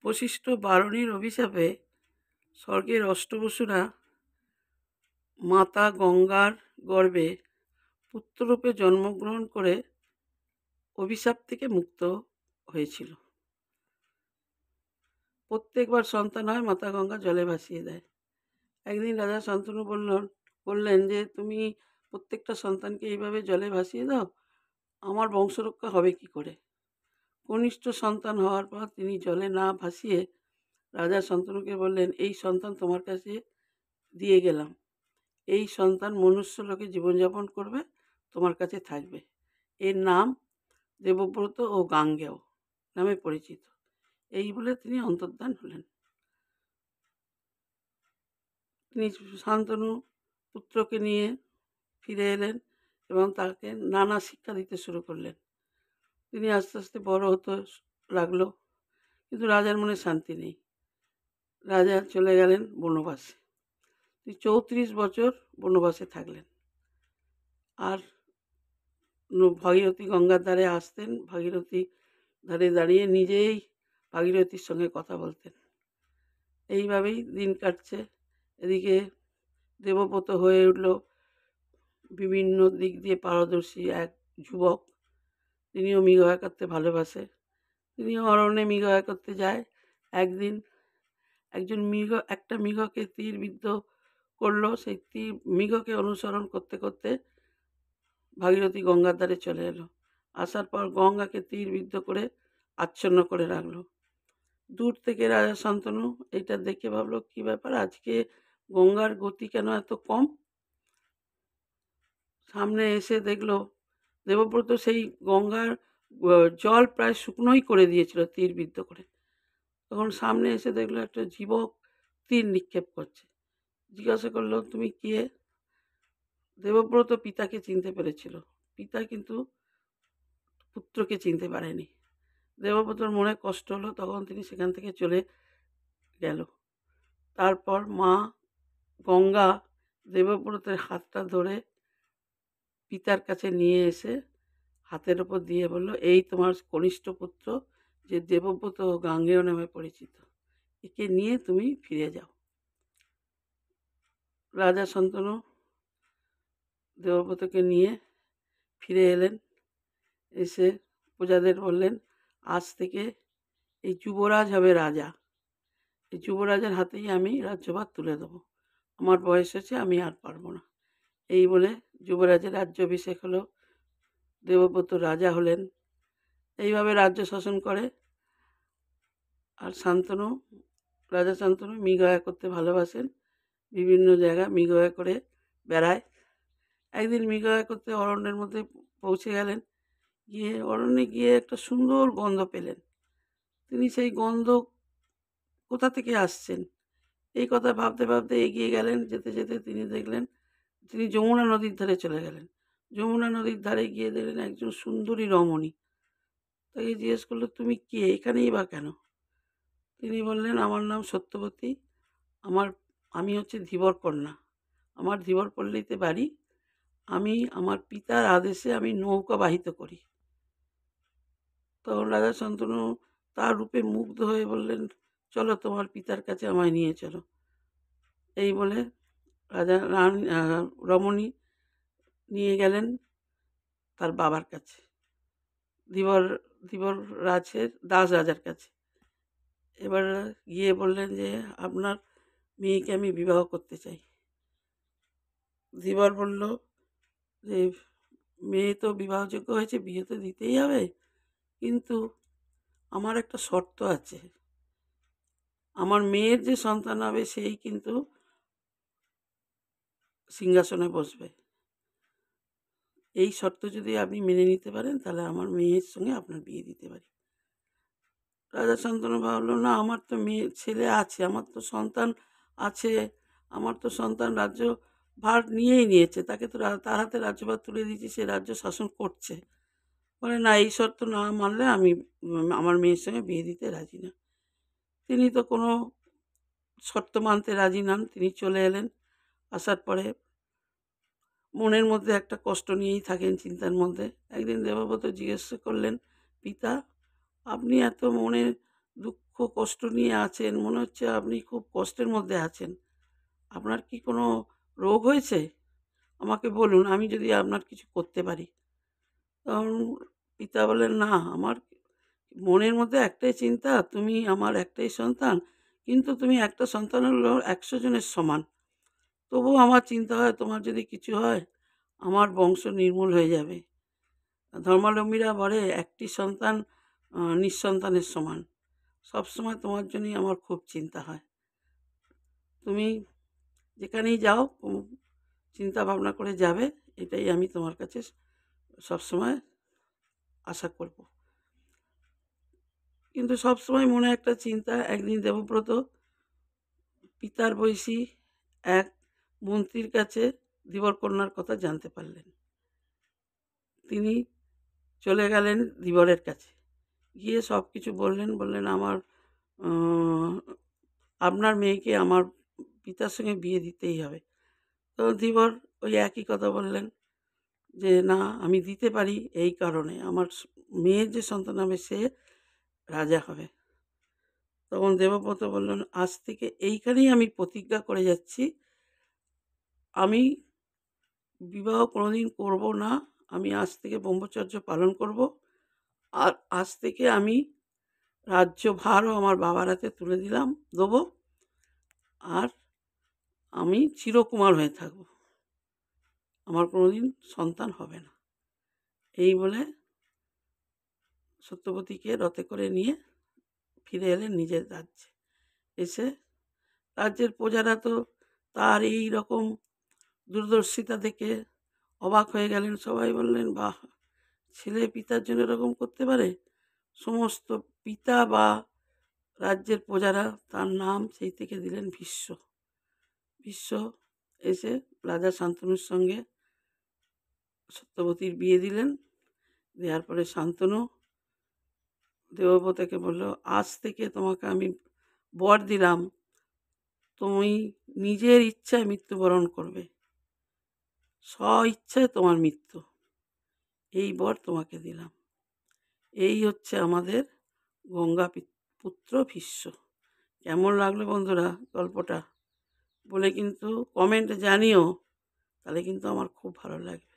বশিষ্ঠ বারণীর অভিশাপে স্বর্গের অষ্টবসুরা মাতা গঙ্গার গর্ভে পুত্ররূপে জন্মগ্রহণ করে অভিশাপ থেকে মুক্ত হয়েছিল। প্রত্যেকবার সন্তান হয় মাতা গঙ্গা জলে ভাসিয়ে দেয়। একদিন রাজা শান্তনু বললেন যে তুমি প্রত্যেকটা সন্তানকে এইভাবে জলে ভাসিয়ে দাও, আমার বংশরক্ষা হবে কি করে? কনিষ্ঠ সন্তান হওয়ার পর তিনি জলে না ভাসিয়ে রাজা শান্তনুকে বললেন, এই সন্তান তোমার কাছে দিয়ে গেলাম, এই সন্তান মনুষ্য লোকে জীবনযাপন করবে, তোমার কাছে থাকবে। এর নাম দেবব্রত ও গাঙ্গেয় নামে পরিচিত। এই বলে তিনি অন্তর্ধান হলেন। তিনি শান্তনু পুত্রকে নিয়ে ফিরে এলেন এবং তাকে নানা শিক্ষা দিতে শুরু করলেন। তিনি আস্তে আস্তে বড় হতে লাগলো, কিন্তু রাজার মনে শান্তি নেই। রাজা চলে গেলেন বনবাসে। তিনি 34 বছর বনবাসে থাকলেন। আর ভাগীরথী গঙ্গার ধারে আসতেন, ভাগীরথী ধারে দাঁড়িয়ে নিজেই ভাগীরথীর সঙ্গে কথা বলতেন। এইভাবেই দিন কাটছে। এদিকে দেবব্রত হয়ে উঠল বিভিন্ন দিক দিয়ে পারদর্শী এক যুবক। তিনিও মৃগয়া করতে ভালোবাসে। তিনিও অরণ্যে মৃগয়া করতে যায়। একদিন একটা মৃগকে তীরবিদ্ধ করলো। সেই মৃগকে অনুসরণ করতে করতে ভাগীরথী গঙ্গার ধারে চলে এলো। আসার পর গঙ্গাকে তীরবিদ্ধ করে আচ্ছন্ন করে রাখলো। দূর থেকে রাজা শান্তনু এটা দেখে ভাবলো, কি ব্যাপার, আজকে গঙ্গার গতি কেন এত কম? সামনে এসে দেখলো দেবব্রত সেই গঙ্গার জল প্রায় শুকনোই করে দিয়েছিল তীরবিদ্ধ করে। তখন সামনে এসে দেখলো একটা যুবক তীর নিক্ষেপ করছে। জিজ্ঞাসা করলো, তুমি কে? দেবব্রত পিতাকে চিনতে পেরেছিল। পিতা কিন্তু পুত্রকে চিনতে পারেনি। দেবব্রতর মনে কষ্ট হলো, তখন তিনি সেখান থেকে চলে গেল। তারপর মা গঙ্গা দেবব্রতের হাতটা ধরে পিতার কাছে নিয়ে এসে হাতের ওপর দিয়ে বলল, এই তোমার কনিষ্ঠ পুত্র, যে দেবব্রত ও গাঙ্গেয় নামে পরিচিত, একে নিয়ে তুমি ফিরে যাও। রাজা শান্তনু দেবব্রতকে নিয়ে ফিরে এলেন। এসে প্রজাদের বললেন, আজ থেকে এই যুবরাজ হবে রাজা। এই যুবরাজের হাতেই আমি রাজ্যভার তুলে দেবো। আমার বয়স হয়েছে, আমি আর পারবো না। এই বলে যুবরাজের রাজ্যাভিষেক হলো। দেবব্রত রাজা হলেন। এইভাবে রাজ্য শাসন করে। আর রাজা শান্তনু মৃগয়া করতে ভালোবাসেন। বিভিন্ন জায়গায় মৃগয়া করে বেড়ায়। একদিন মৃগয়া করতে অরণ্যের মধ্যে পৌঁছে গেলেন। অরণ্যে গিয়ে একটা সুন্দর গন্ধ পেলেন। তিনি সেই গন্ধ কোথা থেকে আসছেন এই কথা ভাবতে ভাবতে এগিয়ে গেলেন। যেতে যেতে তিনি দেখলেন, তিনি যমুনা নদীর ধারে চলে গেলেন। যমুনা নদীর ধারে গিয়ে দেখলেন একজন সুন্দরী রমণী। তাকে জিজ্ঞেস করলো, তুমি কে, এখানেই বা কেন? তিনি বললেন, আমার নাম সত্যবতী, আমি হচ্ছে ধীবর কন্যা, আমার ধীবর পল্লীতে বাড়ি, আমি আমার পিতার আদেশে আমি নৌকা বাহিত করি। তখন রাজা শান্তনু তার রূপে মুগ্ধ হয়ে বললেন, চলো তোমার পিতার কাছে আমায় নিয়ে চলো। এই বলে রমণী নিয়ে গেলেন তার বাবার কাছে, ধীবর দাস রাজার কাছে। এবার গিয়ে বললেন যে, আপনার মেয়েকে আমি বিবাহ করতে চাই। ধীবর বলল যে, মেয়ে তো বিবাহযোগ্য হয়েছে, বিয়ে তো দিতেই হবে, কিন্তু আমার একটা শর্ত আছে। আমার মেয়ের যে সন্তান হবে সেই কিন্তু সিংহাসনে বসবে। এই শর্ত যদি আপনি মেনে নিতে পারেন, তাহলে আমার মেয়ের সঙ্গে আপনার বিয়ে দিতে পারি। রাজা শান্তনু ভাবলো, না, আমার তো ছেলে আছে, আমার তো সন্তান আছে, আমার তো সন্তান রাজ্য ভার নিয়েছে, তাকে তো তার হাতে রাজ্যভার তুলে দিয়েছি, সে রাজ্য শাসন করছে। বলে, না, এই শর্ত না মানলে আমি আমার মেয়ের সঙ্গে বিয়ে দিতে রাজি না। তিনি তো কোনো শর্ত মানতে রাজি নন। তিনি চলে এলেন। আসার পরে মনের মধ্যে একটা কষ্ট নিয়েই থাকেন, চিন্তার মধ্যে। একদিন দেবব্রত জিজ্ঞেস করলেন, পিতা, আপনি এত মনে দুঃখ কষ্ট নিয়ে আছেন, মনে হচ্ছে আপনি খুব কষ্টের মধ্যে আছেন। আপনার কি কোনো রোগ হয়েছে? আমাকে বলুন, আমি যদি আপনার কিছু করতে পারি। তখন পিতা বললেন, "না, আমার মনের মধ্যে একটাই চিন্তা, তুমি আমার একটাই সন্তান, কিন্তু তুমি একটা সন্তান হলেও ১০০ জনের সমান। তবুও আমার চিন্তা হয় তোমার যদি কিছু হয়, আমার বংশ নির্মূল হয়ে যাবে। ধর্মাবলম্বীরা বলে একটি সন্তান নিঃসন্তানের সমান। সবসময় তোমার জন্যই আমার খুব চিন্তা হয়। তুমি যেখানেই যাও চিন্তা ভাবনা করে যাবে, এটাই আমি তোমার কাছে সবসময় আশা করব।" কিন্তু সবসময় মনে একটা চিন্তা, একদিন দেবব্রত পিতার বয়সী এক মন্ত্রীর কাছে ধীবরকন্যার কথা জানতে পারলেন। তিনি চলে গেলেন ধীবরের কাছে। গিয়ে সব কিছু বললেন, বললেন, "আমার আপনার মেয়েকে আমার পিতার সঙ্গে বিয়ে দিতেই হবে।" তো ধীবর ওই একই কথা বললেন যে, "না, আমি দিতে পারি এই কারণে, আমার মেয়ের যে সন্তান হবে সে রাজা হবে।" তখন দেবব্রত বললেন, "আজ থেকে এইখানেই আমি প্রতিজ্ঞা করে যাচ্ছি, আমি বিবাহ কোনোদিন করব না। আমি আজ থেকে ব্রহ্মচর্য পালন করব। আর আজ থেকে আমি রাজ্যভারও আমার বাবার হাতে তুলে দেবো। আর আমি চিরকুমার হয়ে থাকব। আমার কোনোদিন সন্তান হবে না।" এই বলে সত্যবতীকে রথে করে নিয়ে ফিরে এলেন নিজের রাজ্যে। এসে রাজ্যের প্রজারা তো তার এই রকম দূরদর্শিতা দেখে অবাক হয়ে গেলেন। সবাই বললেন, "বাহ! ছেলে পিতার জন্য এরকম করতে পারে?" সমস্ত পিতা বা রাজ্যের প্রজারা তার নাম সেই থেকে দিলেন ভীষ্ম। ভীষ্ম এসে রাজা শান্তনুর সঙ্গে সত্যবতীর বিয়ে দিলেন। দেওয়ার পরে শান্তনু দেবব্রতকে বলল, "আজ থেকে তোমাকে আমি বর দিলাম, তুমি নিজের ইচ্ছায় মৃত্যুবরণ করবে। স্ব-ইচ্ছায় তোমার মৃত্যু। এই বর তোমাকে দিলাম।" এই হচ্ছে আমাদের গঙ্গা পুত্র ভীষ্ম। কেমন লাগলো বন্ধুরা গল্পটা? বলে কিন্তু কমেন্টে জানিও, তাহলে কিন্তু আমার খুব ভালো লাগবে।